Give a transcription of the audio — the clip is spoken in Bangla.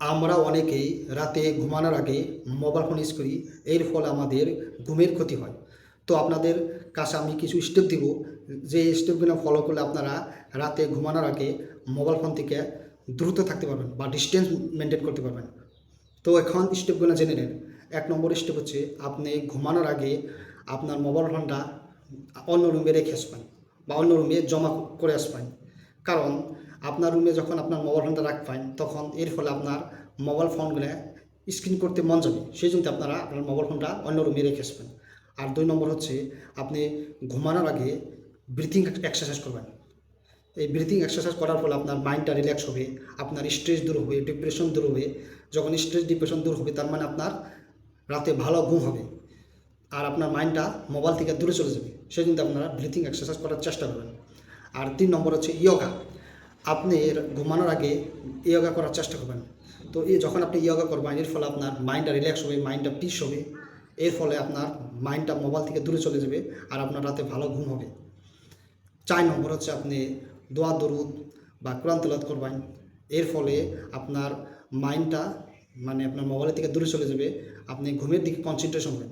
আমরা অনেকেই রাতে ঘুমানোর আগে মোবাইল ফোন ইউজ করি। এর ফলে আমাদের ঘুমের ক্ষতি হয়। তো আপনাদের কাছে আমি কিছু স্টেপ দিব, যে স্টেপগুলো ফলো করলে আপনারা রাতে ঘুমানোর আগে মোবাইল ফোন থেকে দ্রুত থাকতে পারবেন বা ডিস্টেন্স মেনটেন করতে পারবেন। তো এখন স্টেপগুলো জেনে নেন। ১ নম্বর স্টেপ হচ্ছে আপনি ঘুমানোর আগে আপনার মোবাইল ফোনটা অন্য রুমে রেখে আসবেন বা অন্য রুমে জমা করে আসবেন। কারণ আপনার রুমে যখন আপনার মোবাইল ফোনটা রাখবেন তখন এর ফলে আপনার মোবাইল ফোনগুলো স্ক্রিন করতে মন যাবে। সেই জন্য আপনারা আপনার মোবাইল ফোনটা অন্য রুমে রেখে আসবেন। আর ২ নম্বর হচ্ছে আপনি ঘুমানোর আগে ব্রিথিং এক্সারসাইজ করবেন। এই ব্রিথিং এক্সারসাইজ করার ফলে আপনার মাইন্ডটা রিল্যাক্স হবে, আপনার স্ট্রেস দূর হবে, ডিপ্রেশন দূর হবে। যখন স্ট্রেস ডিপ্রেশন দূর হবে তার মানে আপনার রাতে ভালো ঘুম হবে আর আপনার মাইন্ডটা মোবাইল থেকে দূরে চলে যাবে। সেই জন্য আপনারা ব্রিথিং এক্সারসাইজ করার চেষ্টা করবেন। আর ৩ নম্বর হচ্ছে ইয়োগা। আপনি ঘুমানোর আগে ইয়োগা করার চেষ্টা করবেন। তো যখন আপনি ইয়োগা করবেন এর ফলে আপনার মাইন্ডটা রিল্যাক্স হবে, মাইন্ডটা পিস হবে। এর ফলে আপনার মাইন্ডটা মোবাইল থেকে দূরে চলে যাবে আর আপনার রাতে ভালো ঘুম হবে। ৪ নম্বর হচ্ছে আপনি দোয়া দরুদ বা কোরআন তেলাওয়াত করবেন। এর ফলে আপনার মাইন্ডটা আপনার মোবাইলের থেকে দূরে চলে যাবে, আপনি ঘুমের দিকে কনসেন্ট্রেশন হবেন।